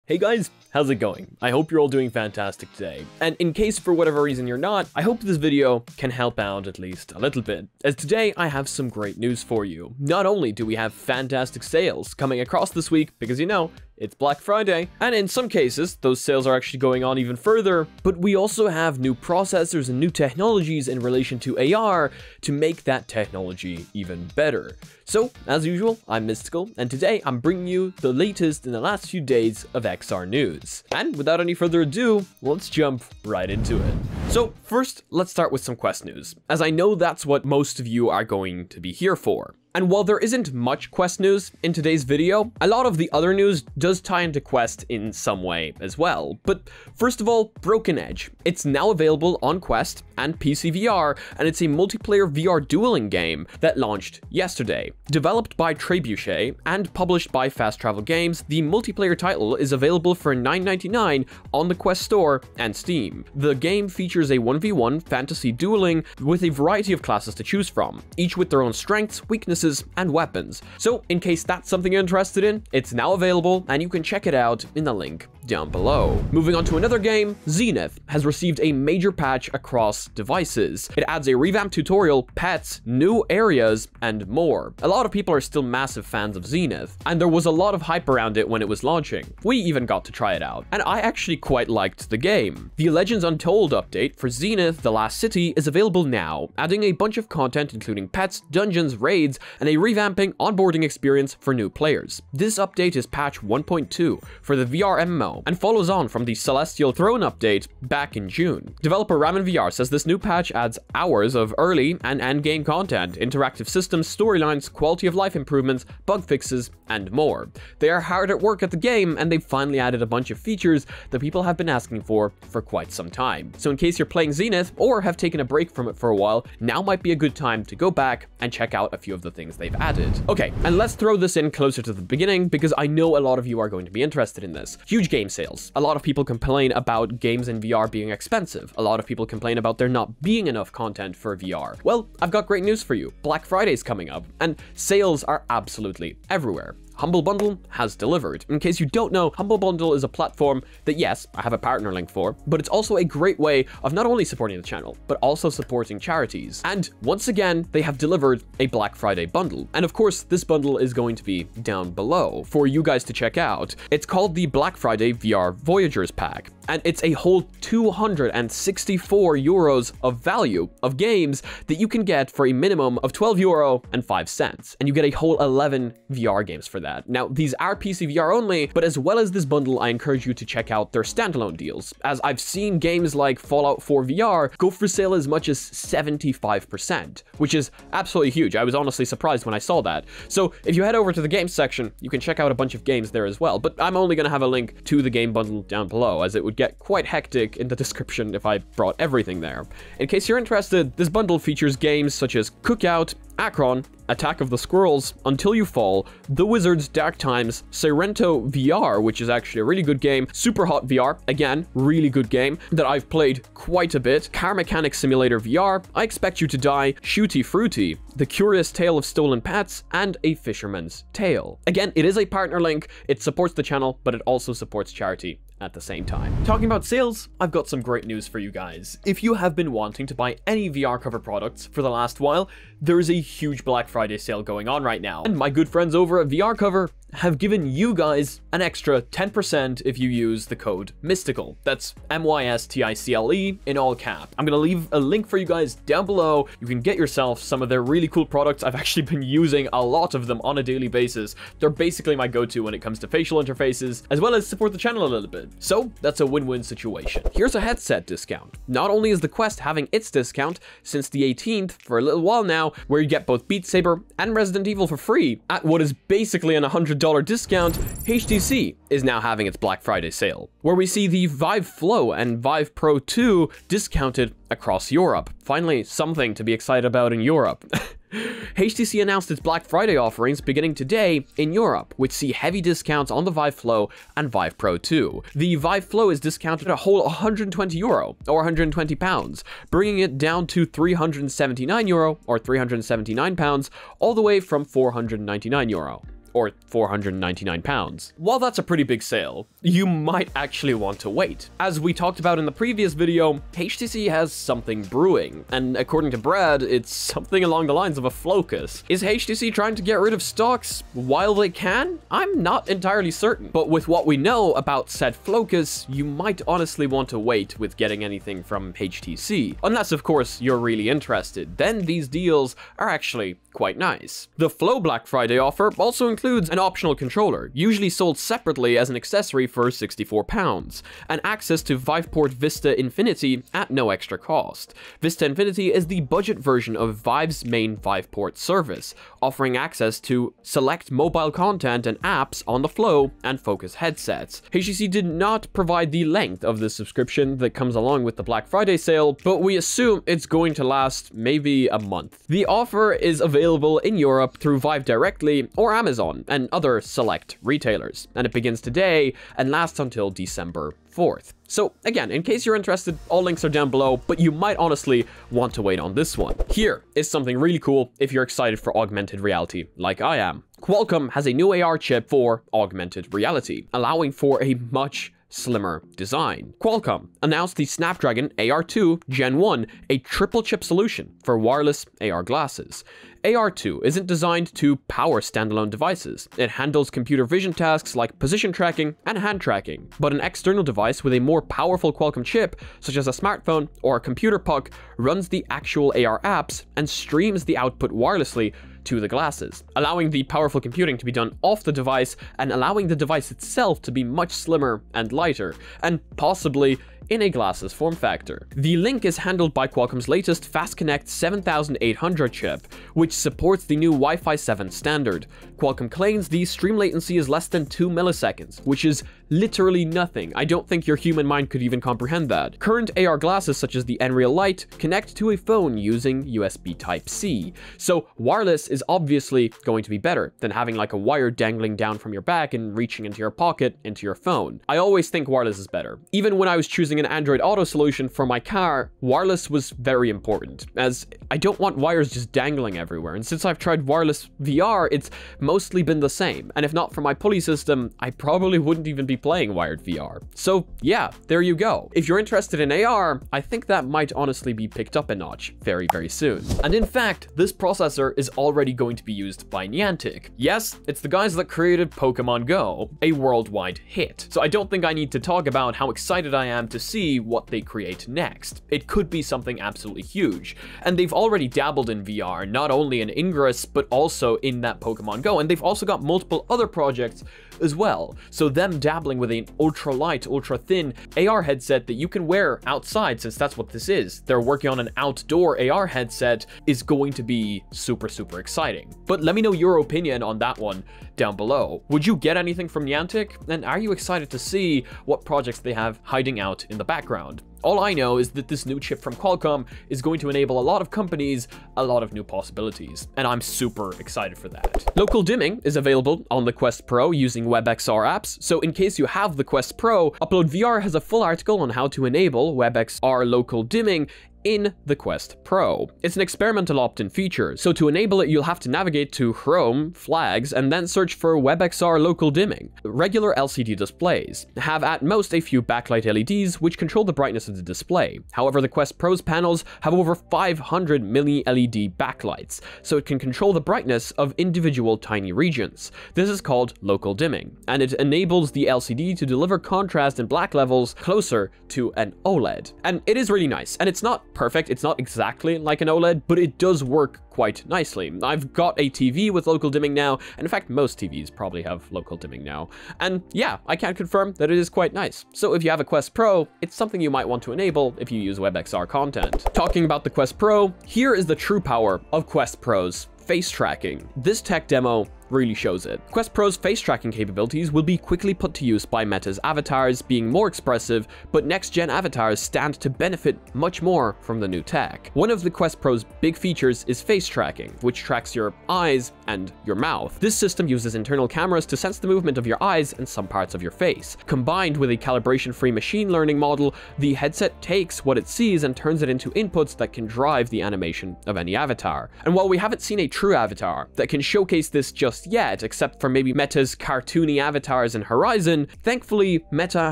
Hey guys, how's it going? I hope you're all doing fantastic today. And in case for whatever reason you're not, I hope this video can help out at least a little bit, as today I have some great news for you. Not only do we have fantastic sales coming across this week, because you know, it's Black Friday, and in some cases, those sales are actually going on even further, but we also have new processors and new technologies in relation to AR to make that technology even better. So, as usual, I'm Mystical, and today I'm bringing you the latest in the last few days of XR news. And without any further ado, let's jump right into it. So, first, let's start with some Quest news, as I know that's what most of you are going to be here for. And while there isn't much Quest news in today's video, a lot of the other news does tie into Quest in some way as well. But first of all, Broken Edge. It's now available on Quest and PC VR, and it's a multiplayer VR dueling game that launched yesterday. Developed by Trebuchet and published by Fast Travel Games, the multiplayer title is available for $9.99 on the Quest Store and Steam. The game features a 1v1 fantasy dueling with a variety of classes to choose from, each with their own strengths, weaknesses, and weapons. So in case that's something you're interested in, it's now available and you can check it out in the link down below. Moving on to another game, Zenith has received a major patch across devices. It adds a revamped tutorial, pets, new areas, and more. A lot of people are still massive fans of Zenith, and there was a lot of hype around it when it was launching. We even got to try it out, and I actually quite liked the game. The Legends Untold update for Zenith: The Last City is available now, adding a bunch of content including pets, dungeons, raids, and a revamping onboarding experience for new players. This update is patch 1.2 for the VR MMO, and follows on from the Celestial Throne update back in June. Developer Ramen VR says this new patch adds hours of early and end-game content, interactive systems, storylines, quality of life improvements, bug fixes, and more. They are hard at work at the game, and they've finally added a bunch of features that people have been asking for quite some time. So in case you're playing Zenith or have taken a break from it for a while, now might be a good time to go back and check out a few of the things they've added. Okay, and let's throw this in closer to the beginning, because I know a lot of you are going to be interested in this. Huge game sales. A lot of people complain about games in VR being expensive. A lot of people complain about there not being enough content for VR. Well, I've got great news for you. Black Friday's coming up, and sales are absolutely everywhere. Humble Bundle has delivered. In case you don't know, Humble Bundle is a platform that, yes, I have a partner link for, but it's also a great way of not only supporting the channel, but also supporting charities. And once again, they have delivered a Black Friday bundle. And of course, this bundle is going to be down below for you guys to check out. It's called the Black Friday VR Voyagers Pack, and it's a whole 264 euros of value of games that you can get for a minimum of 12 euro and 5 cents. And you get a whole 11 VR games for that. Now, these are PC VR only, but as well as this bundle, I encourage you to check out their standalone deals, as I've seen games like Fallout 4 VR go for sale as much as 75%, which is absolutely huge. I was honestly surprised when I saw that. So if you head over to the games section, you can check out a bunch of games there as well, but I'm only going to have a link to the game bundle down below, as it would get quite hectic in the description if I brought everything there. In case you're interested, this bundle features games such as Cookout, Akron, Attack of the Squirrels, Until You Fall, The Wizards Dark Times, Sirento VR, which is actually a really good game, Super Hot VR, again, really good game that I've played quite a bit, Car Mechanic Simulator VR, I Expect You to Die, Shooty Fruity, The Curious Tale of Stolen Pets, and A Fisherman's Tale. Again, it is a partner link, it supports the channel, but it also supports charity at the same time. Talking about sales, I've got some great news for you guys. If you have been wanting to buy any VR cover products for the last while, there is a huge Black Friday sale going on right now. And my good friends over at VR Cover have given you guys an extra 10% if you use the code Mystical. That's MYSTICLE in all cap. I'm gonna leave a link for you guys down below. You can get yourself some of their really cool products. I've actually been using a lot of them on a daily basis. They're basically my go-to when it comes to facial interfaces, as well as support the channel a little bit. So that's a win-win situation. Here's a headset discount. Not only is the Quest having its discount since the 18th for a little while now, where you get both Beat Saber and Resident Evil for free at what is basically an $100 discount, HTC is now having its Black Friday sale, where we see the Vive Flow and Vive Pro 2 discounted across Europe. Finally, something to be excited about in Europe. HTC announced its Black Friday offerings beginning today in Europe, which see heavy discounts on the Vive Flow and Vive Pro 2. The Vive Flow is discounted a whole 120 euro or 120 pounds, bringing it down to 379 euro or 379 pounds, all the way from 499 euro. or £499. While that's a pretty big sale, you might actually want to wait. As we talked about in the previous video, HTC has something brewing, and according to Brad, it's something along the lines of a Flocus. Is HTC trying to get rid of stocks while they can? I'm not entirely certain, but with what we know about said Flocus, you might honestly want to wait with getting anything from HTC, unless of course you're really interested. Then these deals are actually quite nice. The Flow Black Friday offer also includes an optional controller, usually sold separately as an accessory for £64, and access to 5-port Vista Infinity at no extra cost. Vista Infinity is the budget version of Vive's main 5-port service, offering access to select mobile content and apps on the Flow and Focus headsets. HTC did not provide the length of the subscription that comes along with the Black Friday sale, but we assume it's going to last maybe a month. The offer is available in Europe through Vive directly or Amazon and other select retailers, and it begins today and lasts until December 4th. So again, in case you're interested, all links are down below, but you might honestly want to wait on this one. Here is something really cool if you're excited for augmented reality, like I am. Qualcomm has a new AR chip for augmented reality, allowing for a much slimmer design. Qualcomm announced the Snapdragon AR2 Gen 1, a triple chip solution for wireless AR glasses. AR2 isn't designed to power standalone devices. It handles computer vision tasks like position tracking and hand tracking, but an external device with a more powerful Qualcomm chip, such as a smartphone or a computer puck, runs the actual AR apps and streams the output wirelessly to the glasses, allowing the powerful computing to be done off the device and allowing the device itself to be much slimmer and lighter, and possibly in a glasses form factor. The Link is handled by Qualcomm's latest Fast Connect 7800 chip, which supports the new Wi-Fi 7 standard. Qualcomm claims the stream latency is less than 2 milliseconds, which is literally nothing. I don't think your human mind could even comprehend that. Current AR glasses such as the Nreal Lite connect to a phone using USB Type-C, so wireless is obviously going to be better than having like a wire dangling down from your back and reaching into your pocket into your phone. I always think wireless is better. Even when I was choosing an Android Auto solution for my car, wireless was very important, as I don't want wires just dangling everywhere, and since I've tried wireless VR, it's mostly been the same, and if not for my pulley system, I probably wouldn't even be playing wired VR. So yeah, there you go. If you're interested in AR, I think that might honestly be picked up a notch very, very soon. And in fact, this processor is already going to be used by Niantic. Yes, it's the guys that created Pokemon Go, a worldwide hit. So I don't think I need to talk about how excited I am to see what they create next. It could be something absolutely huge. And they've already dabbled in VR, not only in Ingress, but also in that Pokemon Go. And they've also got multiple other projects as well. So them dabbling with an ultra light, ultra thin AR headset that you can wear outside, since that's what this is. They're working on an outdoor AR headset, is going to be super, super exciting. But let me know your opinion on that one down below. Would you get anything from Niantic? And are you excited to see what projects they have hiding out in the background? All I know is that this new chip from Qualcomm is going to enable a lot of companies a lot of new possibilities, and I'm super excited for that. Local dimming is available on the Quest Pro using WebXR apps, so in case you have the Quest Pro, Upload VR has a full article on how to enable WebXR local dimming in the Quest Pro. It's an experimental opt-in feature, so to enable it, you'll have to navigate to Chrome, Flags, and then search for WebXR local dimming. Regular LCD displays have at most a few backlight LEDs which control the brightness of the display. However, the Quest Pro's panels have over 500 mini-LED backlights, so it can control the brightness of individual tiny regions. This is called local dimming, and it enables the LCD to deliver contrast and black levels closer to an OLED. And it is really nice, and it's not perfect, it's not exactly like an OLED, but it does work quite nicely. I've got a TV with local dimming now, and in fact most TVs probably have local dimming now, and yeah, I can confirm that it is quite nice. So if you have a Quest Pro, it's something you might want to enable if you use WebXR content. Talking about the Quest Pro, here is the true power of Quest Pro's face tracking. This tech demo really shows it. Quest Pro's face tracking capabilities will be quickly put to use by Meta's avatars being more expressive, but next-gen avatars stand to benefit much more from the new tech. One of the Quest Pro's big features is face tracking, which tracks your eyes and your mouth. This system uses internal cameras to sense the movement of your eyes and some parts of your face. Combined with a calibration-free machine learning model, the headset takes what it sees and turns it into inputs that can drive the animation of any avatar. And while we haven't seen a true avatar that can showcase this just just yet, except for maybe Meta's cartoony avatars in Horizon. Thankfully, Meta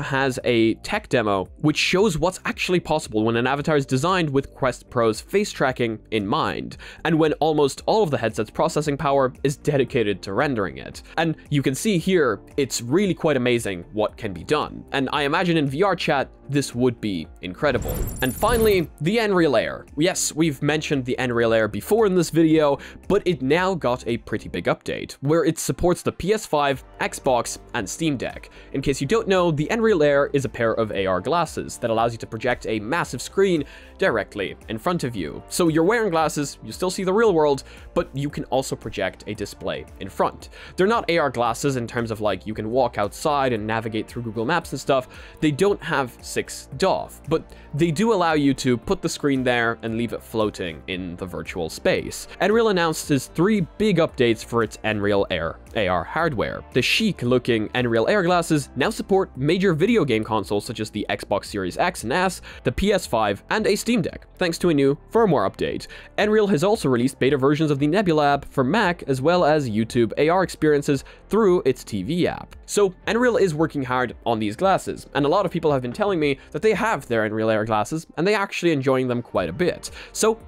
has a tech demo which shows what's actually possible when an avatar is designed with Quest Pro's face tracking in mind, and when almost all of the headset's processing power is dedicated to rendering it. And you can see here, it's really quite amazing what can be done. And I imagine in VR chat, this would be incredible. And finally, the Nreal Air. Yes, we've mentioned the Nreal Air before in this video, but it now got a pretty big update, where it supports the PS5, Xbox, and Steam Deck. In case you don't know, the Nreal Air is a pair of AR glasses that allows you to project a massive screen directly in front of you. So you're wearing glasses, you still see the real world, but you can also project a display in front. They're not AR glasses in terms of like you can walk outside and navigate through Google Maps and stuff. They don't have 6 DoF, but they do allow you to put the screen there and leave it floating in the virtual space. Nreal announced its 3 big updates for its Nreal Air AR hardware. The chic-looking Nreal Air glasses now support major video game consoles such as the Xbox Series X and S, the PS5, and a Steam Deck, thanks to a new firmware update. Nreal has also released beta versions of the Nebula app for Mac, as well as YouTube AR experiences through its TV app. So Nreal is working hard on these glasses, and a lot of people have been telling me that they have their Nreal Air glasses, and they're actually enjoying them quite a bit. So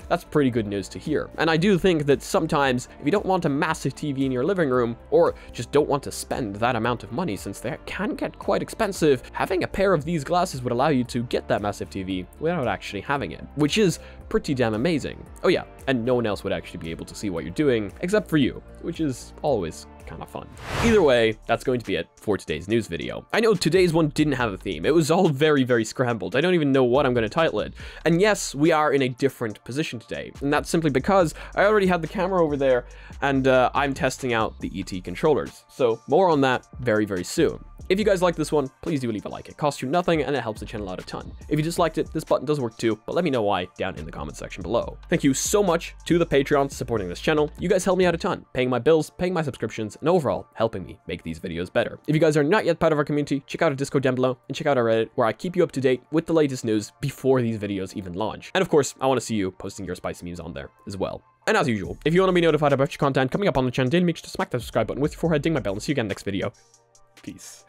that's pretty good news to hear. And I do think that sometimes, if you don't want a massive TV in your living room, or just don't want to spend that amount of money since they can get quite expensive, having a pair of these glasses would allow you to get that massive TV without actually having it, which is pretty damn amazing. Oh yeah, and no one else would actually be able to see what you're doing, except for you, which is always kind of fun. Either way, that's going to be it for today's news video. I know today's one didn't have a theme. It was all very, very scrambled. I don't even know what I'm going to title it. And yes, we are in a different position today. And that's simply because I already had the camera over there and I'm testing out the ET controllers. So more on that very, very soon. If you guys like this one, please do leave a like. It costs you nothing and it helps the channel out a ton. If you disliked it, this button does work too, but let me know why down in the comment section below. Thank you so much to the Patreons supporting this channel. You guys help me out a ton, paying my bills, paying my subscriptions, and overall helping me make these videos better. If you guys are not yet part of our community, check out our Discord down below and check out our Reddit, where I keep you up to date with the latest news before these videos even launch. And of course, I want to see you posting your spicy memes on there as well. And as usual, if you want to be notified about future content coming up on the channel daily, make sure to smack that subscribe button with your forehead, ding my bell, and see you again next video. Peace.